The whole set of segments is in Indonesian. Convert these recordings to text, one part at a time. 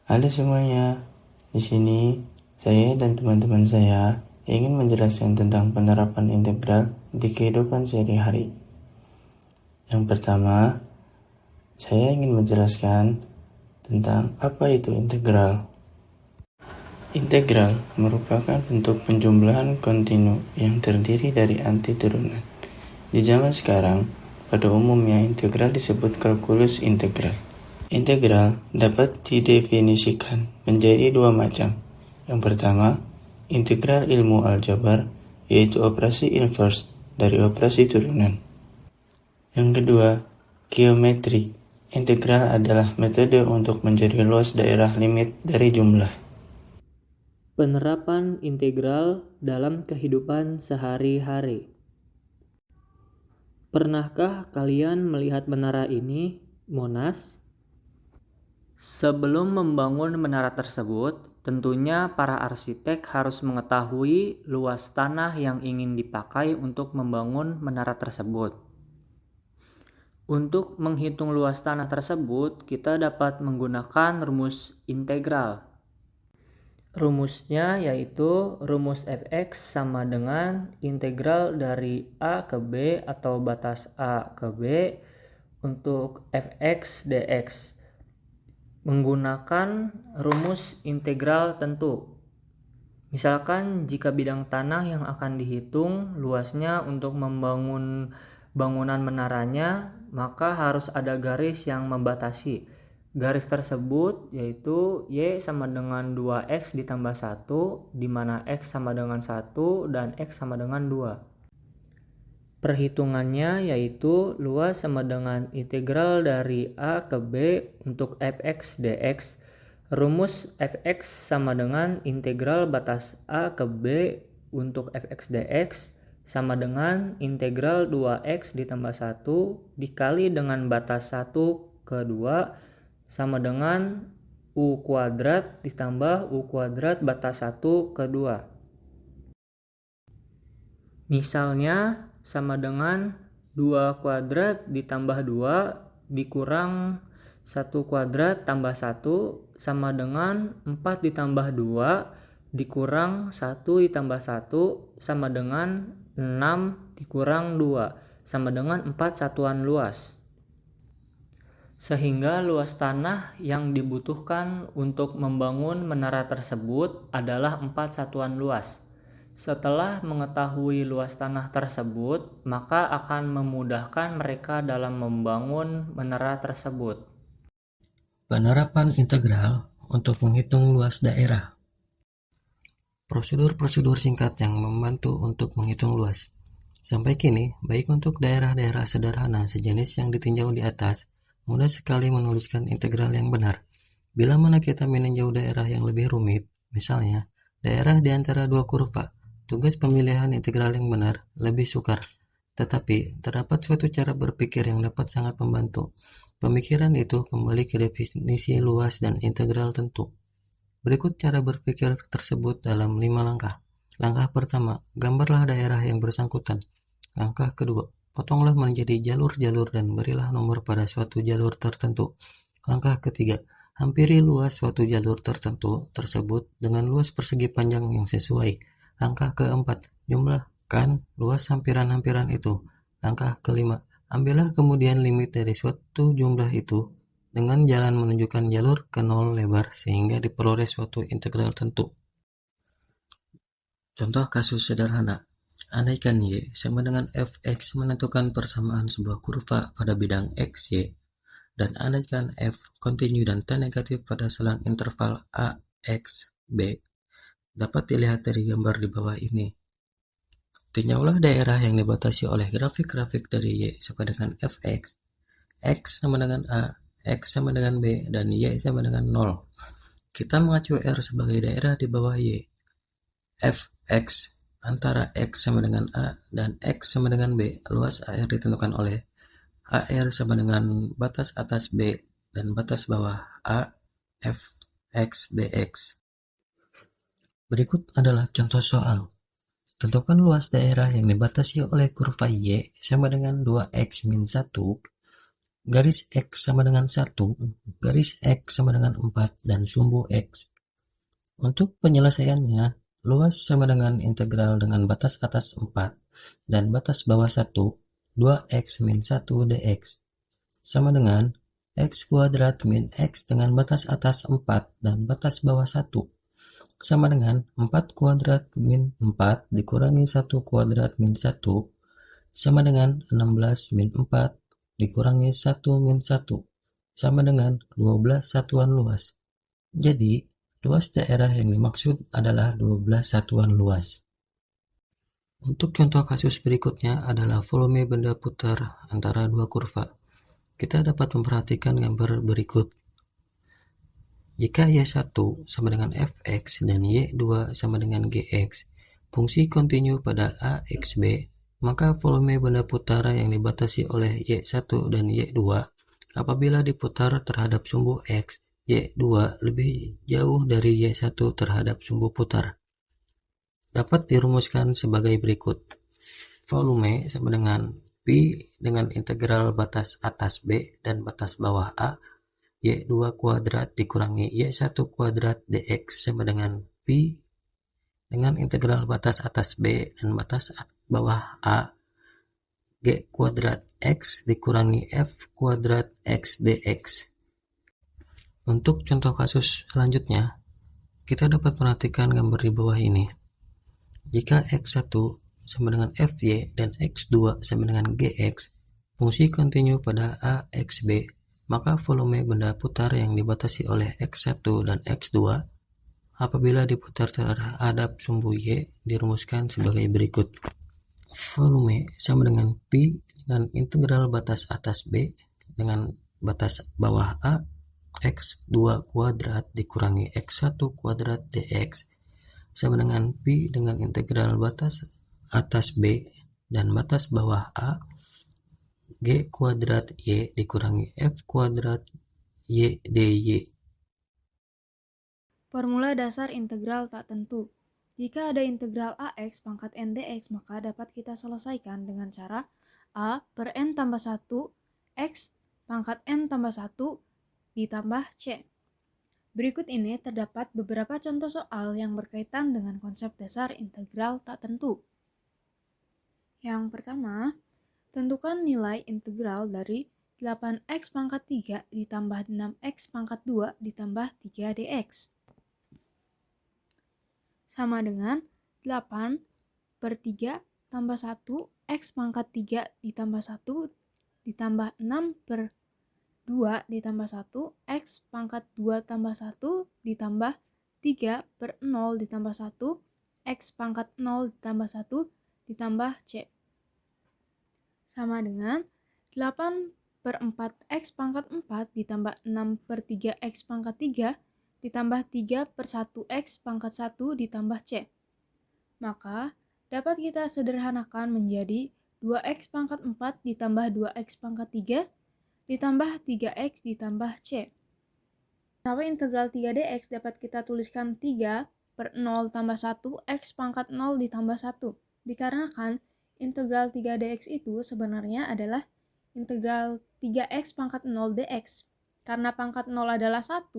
Halo semuanya, di sini saya dan teman-teman saya ingin menjelaskan tentang penerapan integral di kehidupan sehari-hari. Yang pertama, saya ingin menjelaskan tentang apa itu integral. Integral merupakan bentuk penjumlahan kontinu yang terdiri dari anti turunan. Di zaman sekarang, pada umumnya integral disebut kalkulus integral. Integral dapat didefinisikan menjadi dua macam. Yang pertama, integral ilmu aljabar, yaitu operasi inverse dari operasi turunan. Yang kedua, geometri. Integral adalah metode untuk mencari luas daerah limit dari jumlah. Penerapan integral dalam kehidupan sehari-hari. Pernahkah kalian melihat menara ini, Monas? Sebelum membangun menara tersebut, tentunya para arsitek harus mengetahui luas tanah yang ingin dipakai untuk membangun menara tersebut. Untuk menghitung luas tanah tersebut, kita dapat menggunakan rumus integral. Rumusnya yaitu rumus fx sama dengan integral dari a ke b atau batas a ke b untuk fx dx menggunakan rumus integral tentu. Misalkan jika bidang tanah yang akan dihitung luasnya untuk membangun bangunan menaranya, maka harus ada garis yang membatasi. Garis tersebut yaitu Y sama dengan 2X ditambah 1, di mana X sama dengan 1 dan X sama dengan 2. Perhitungannya yaitu luas sama dengan integral dari A ke B untuk fx dx. Rumus fx sama dengan integral batas A ke B untuk fx dx sama dengan integral 2x ditambah 1 dikali dengan batas 1 ke 2 sama dengan u kuadrat ditambah u kuadrat batas 1 ke 2. Misalnya sama dengan 2 kuadrat ditambah 2 dikurang 1 kuadrat tambah 1 sama dengan 4 ditambah 2 dikurang 1 ditambah 1 sama dengan 6 dikurang 2 sama dengan 4 satuan luas. Sehingga luas tanah yang dibutuhkan untuk membangun menara tersebut adalah 4 satuan luas. Setelah mengetahui luas tanah tersebut, maka akan memudahkan mereka dalam membangun menara tersebut. Penerapan integral untuk menghitung luas daerah. Prosedur-prosedur singkat yang membantu untuk menghitung luas. Sampai kini, baik untuk daerah-daerah sederhana sejenis yang ditinjau di atas, mudah sekali menuliskan integral yang benar. Bila mana kita meninjau daerah yang lebih rumit, misalnya daerah di antara dua kurva, tugas pemilihan integral yang benar lebih sukar. Tetapi, terdapat suatu cara berpikir yang dapat sangat membantu. Pemikiran itu kembali ke definisi luas dan integral tentu. Berikut cara berpikir tersebut dalam 5 langkah. Langkah pertama, gambarlah daerah yang bersangkutan. Langkah kedua, potonglah menjadi jalur-jalur dan berilah nomor pada suatu jalur tertentu. Langkah ketiga, hampiri luas suatu jalur tertentu tersebut dengan luas persegi panjang yang sesuai. Langkah keempat, jumlahkan luas hampiran-hampiran itu. Langkah kelima, ambillah kemudian limit dari suatu jumlah itu dengan jalan menunjukkan jalur ke nol lebar sehingga diperoleh suatu integral tentu. Contoh kasus sederhana. Andaikan Y sama dengan Fx menentukan persamaan sebuah kurva pada bidang X, Y, dan andaikan F kontinu dan T negatif pada selang interval A, X, B, dapat dilihat dari gambar di bawah ini. Tinjaulah daerah yang dibatasi oleh grafik-grafik dari Y sama dengan Fx, X sama dengan A, X sama dengan B, dan Y sama dengan 0. Kita mengacu R sebagai daerah di bawah Y. Fx antara X sama dengan A dan X sama dengan B. Luas AR ditentukan oleh AR sama dengan batas atas B dan batas bawah A, Fx dx. Berikut adalah contoh soal. Tentukan luas daerah yang dibatasi oleh kurva Y sama dengan 2x min 1 garis X sama dengan 1, garis X sama dengan 4, dan sumbu X. Untuk penyelesaiannya, luas sama dengan integral dengan batas atas 4 dan batas bawah 1, 2x min 1 dx, sama dengan x kuadrat min x dengan batas atas 4 dan batas bawah 1, sama dengan 4 kuadrat min 4 dikurangi 1 kuadrat min 1, sama dengan 16 min 4 dikurangi 1 min 1, sama dengan 12 satuan luas. Jadi, luas daerah yang dimaksud adalah 12 satuan luas. Untuk contoh kasus berikutnya adalah volume benda putar antara dua kurva. Kita dapat memperhatikan gambar berikut. Jika Y1 sama dengan Fx dan Y2 sama dengan Gx, fungsi kontinu pada AXB, maka volume benda putar yang dibatasi oleh Y1 dan Y2 apabila diputar terhadap sumbu X, Y2 lebih jauh dari Y1 terhadap sumbu putar, dapat dirumuskan sebagai berikut. Volume sama dengan Pi dengan integral batas atas B dan batas bawah A, Y2 kuadrat dikurangi Y1 kuadrat dx sama dengan Pi dengan integral batas atas B dan batas bawah A, G kuadrat X dikurangi F kuadrat X dx. Untuk contoh kasus selanjutnya, kita dapat perhatikan gambar di bawah ini. Jika X1 sama dengan Fy dan X2 sama dengan Gx, fungsi kontinu pada AXB, maka volume benda putar yang dibatasi oleh X1 dan X2 apabila diputar terhadap sumbu Y dirumuskan sebagai berikut. Volume sama dengan Pi dengan integral batas atas B dengan batas bawah A, X2 kuadrat dikurangi X1 kuadrat dx, sama dengan Pi dengan integral batas atas B dan batas bawah A, G kuadrat Y dikurangi F kuadrat Y dy. Formula dasar integral tak tentu. Jika ada integral AX pangkat N dx, maka dapat kita selesaikan dengan cara A per N tambah 1 X pangkat N tambah 1 ditambah C. Berikut ini terdapat beberapa contoh soal yang berkaitan dengan konsep dasar integral tak tentu. Yang pertama, tentukan nilai integral dari 8x pangkat 3 ditambah 6x pangkat 2 ditambah 3 dx. Sama dengan 8 per 3 tambah 1 x pangkat 3 ditambah 1 ditambah 6 per 2 ditambah 1 x pangkat 2 tambah 1 ditambah 3 per 0 ditambah 1 x pangkat 0 ditambah 1 ditambah c. Sama dengan 8 per 4 x pangkat 4 ditambah 6 per 3 x pangkat 3 ditambah 3 per 1 x pangkat 1 ditambah c. Maka dapat kita sederhanakan menjadi 2x pangkat 4 ditambah 2x pangkat 3 ditambah 3x ditambah c. Nama integral 3 dx dapat kita tuliskan 3 per 0 tambah 1 x pangkat 0 ditambah 1. Dikarenakan integral 3 dx itu sebenarnya adalah integral 3x pangkat 0 dx. Karena pangkat 0 adalah 1,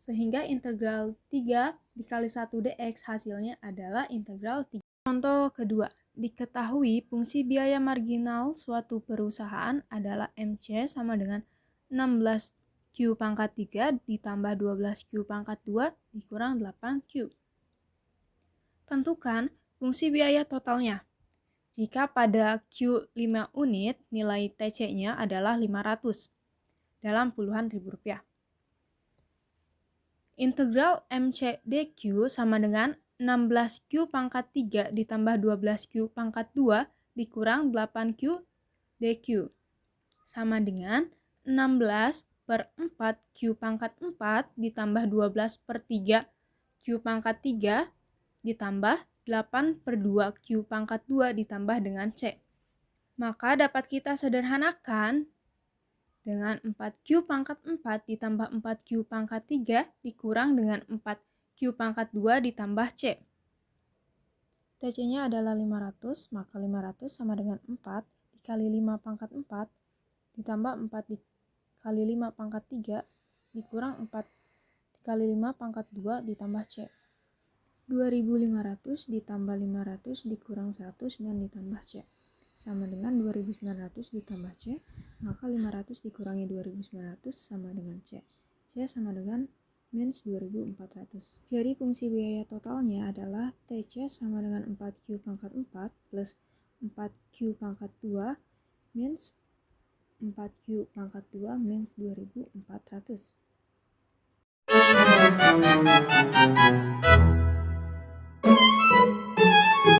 sehingga integral 3 dikali 1 dx hasilnya adalah integral 3. Contoh kedua, diketahui fungsi biaya marginal suatu perusahaan adalah MC sama dengan 16Q pangkat 3 ditambah 12Q pangkat 2 dikurang 8Q. Tentukan fungsi biaya totalnya. Jika pada Q 5 unit, nilai TC-nya adalah 500 dalam puluhan ribu rupiah. Integral MC dQ sama dengan 16Q pangkat 3 ditambah 12Q pangkat 2 dikurang 8Q dQ. Sama dengan 16 per 4Q pangkat 4 ditambah 12 per 3 Q pangkat 3 ditambah 8 per 2 Q pangkat 2 ditambah dengan C. Maka dapat kita sederhanakan dengan 4Q pangkat 4 ditambah 4Q pangkat 3 dikurang dengan 4Q pangkat 2 ditambah C. TC-nya adalah 500, maka 500 sama dengan 4 dikali 5 pangkat 4 ditambah 4 kali 5 pangkat 3 dikurang 4 kali 5 pangkat 2 ditambah C. 2500 ditambah 500 dikurang 100 dan ditambah C. Sama dengan 2900 ditambah C, maka 500 dikurangi 2900 sama dengan C. C sama dengan minus 2400. Jadi fungsi biaya totalnya adalah TC sama dengan 4Q pangkat 4 plus 4Q pangkat 2 minus 4Q pangkat 2 minus 2400.